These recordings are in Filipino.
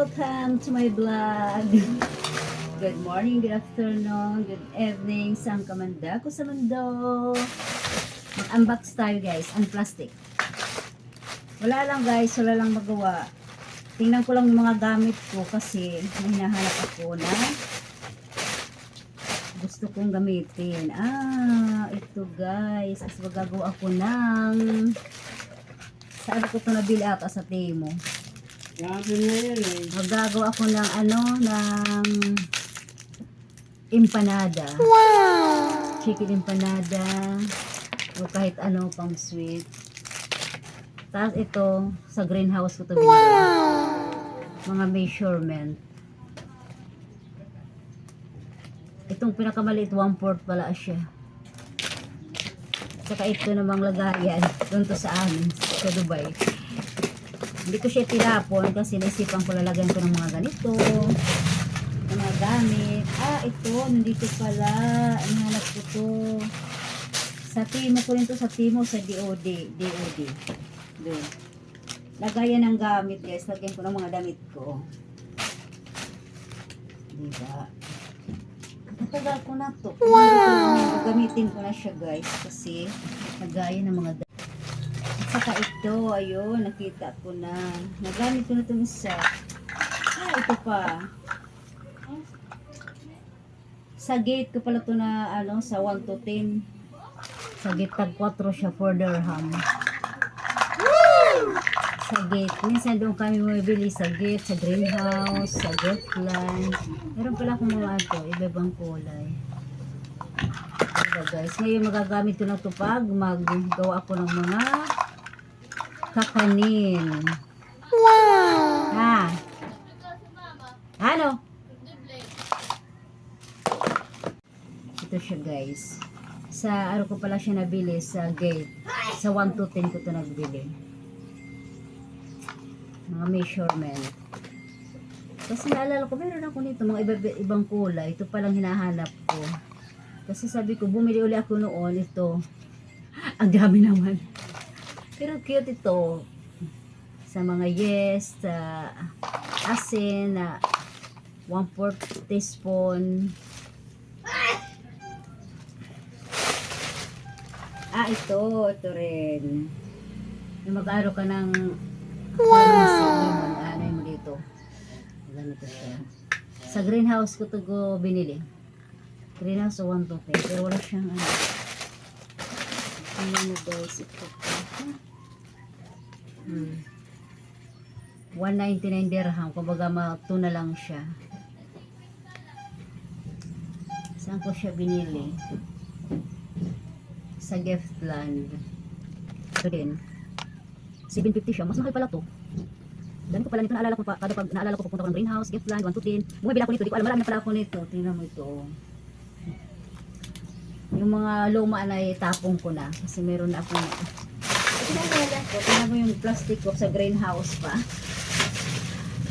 Welcome to my vlog. Good morning, good afternoon, good evening. Saan ka man dako sa mundo? Mag-unbox tayo guys, ang plastic. Wala lang guys, wala lang magawa. Tingnan ko lang yung mga gamit ko kasi may hinahanap ako na gusto kong gamitin. Ito guys, kasi magagawa ako ng saan ko ito nabili ata sa Temo. Grabe na yan eh. Magagawa ako ng ng empanada. Wow! Chicken empanada o kahit ano pang sweet. Tapos ito sa greenhouse ko ito binili. Wow! Mga measurement. Itong pinakamaliit 1/4 pala siya. Saka ito namang lagayan doon to sa amin sa Dubai. Hindi ko siya tinapon kasi naisipan ko lalagyan ko ng mga ganito, ng mga gamit. Ito, nandito pala. Nahanap ko to. Sa Timo ko rin to, sa Timo, sa DOD. Doon. Lagayan ng gamit, guys. Lagyan ko ng mga damit ko. Diba? Matagal ko na to. Wow! Gagamitin ko na siya, guys. Kasi, lagayan ng mga damit. Saka ito, ayun, nakita ko na. Nagamit ko na itong isa. Ito pa. Sa gate ko pala ito na, sa 1 to 10. Sa gate tag 4 siya, 4 dirham. Sa gate. Minsan doon kami bumibili sa gate, sa greenhouse, sa Gotland. Meron pala akong mga iba-ibang kulay. Diba guys? Ngayon magagamit ko na ito pag maggawa ako ng mga kakanin. Wow! Ano? Ito siya guys. Sa ko pala siya nabili sa gate. Sa 1 to 10 ko ito nagbili. Mga measurement. Kasi naalala ko, meron ako nito mga ibang kulay. Ito palang hinahanap ko. Kasi sabi ko, bumili uli ako noon. Ito. Ang dami naman. Pero cute ito. Sa mga sa asin na 1/4 teaspoon. Ito rin. Yung mag-aro ka ng ano mo dito. Ganito siya. Sa greenhouse ko ito binili. Greenhouse 1 to 10. Pero wala siyang ano guys, ito pa. 199 dirham. Kumbaga ito na lang siya. Saan ko siya binili? Sa Giftland. Ito din. 750 siya. Mas mahal pala to. Dami ko pala nito. Naalala ko pa. Kada pag naalala ko pupunta ko ng greenhouse, Giftland, 1 to 10. Bumibili ako nito. Di ko alam. Marami na pala ako nito. Tingnan mo ito. Yung mga luma na itapong ko na. Kasi meron na ako. Tingnan mo yung plastic ko sa greenhouse pa.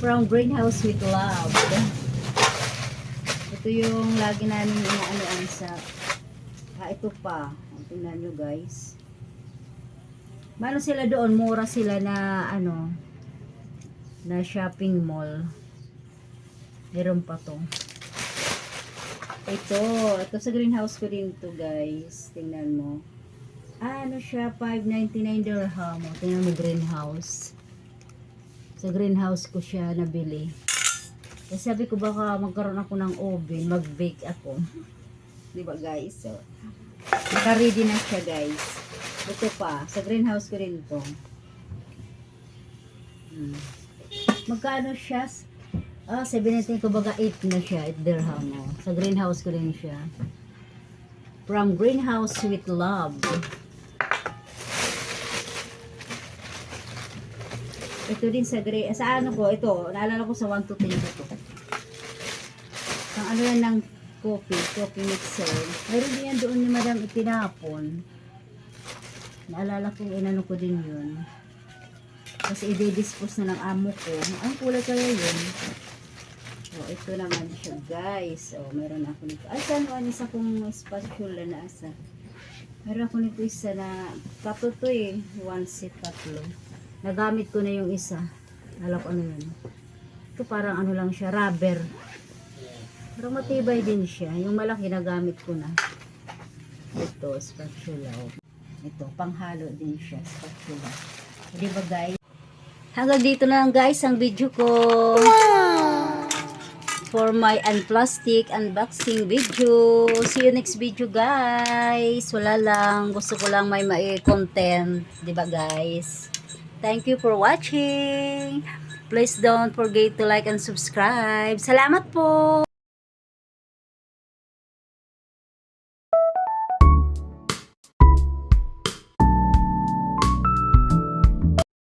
From Greenhouse with Love. Ito yung lagi namin inaanoan sa ito pa. Tingnan nyo guys. Mano sila doon? Mura sila na na shopping mall. Meron pa to. Ito sa greenhouse ko din to guys. Tingnan mo. Siya 599 dirham. Tingnan mo greenhouse. Sa greenhouse ko siya nabili. Kasi sabi ko baka magkaroon ako ng oven, mag-bake ako. 'Di ba guys? So, naka-ready na siya guys. Ito pa, sa greenhouse ko rin to. Magkano siya? 17 ko baga 8 na siya, 8 dirham. Sa greenhouse ko rin siya. From Greenhouse with Love. Ito din sa ito, naalala ko sa 1 to 10 ko. Ang yan ng coffee mixer. Meron din yan doon ni Madam itinapon. Naalala ko, ko din yun. Kasi i-dispose na ng amo ko. Ang kulay kaya yun. Ito naman siya guys. Meron ako nito. Saan ko isa kong spatula na asa. Meron ako nito isa na tatlo to 1 set tatlo. Nagamit ko na yung isa. Alam ko ano yun. Ito Ito parang ano lang siya, rubber. Pero matibay din siya. Yung malaki nagamit ko na. Ito, spatula. Ito, panghalo din siya, spatula. Di ba guys? Hanggang dito na lang guys ang video ko. For my unplastic unboxing video. See you next video guys. Wala lang. Gusto ko lang may content. Diba guys? Thank you for watching. Please don't forget to like and subscribe. Salamat po.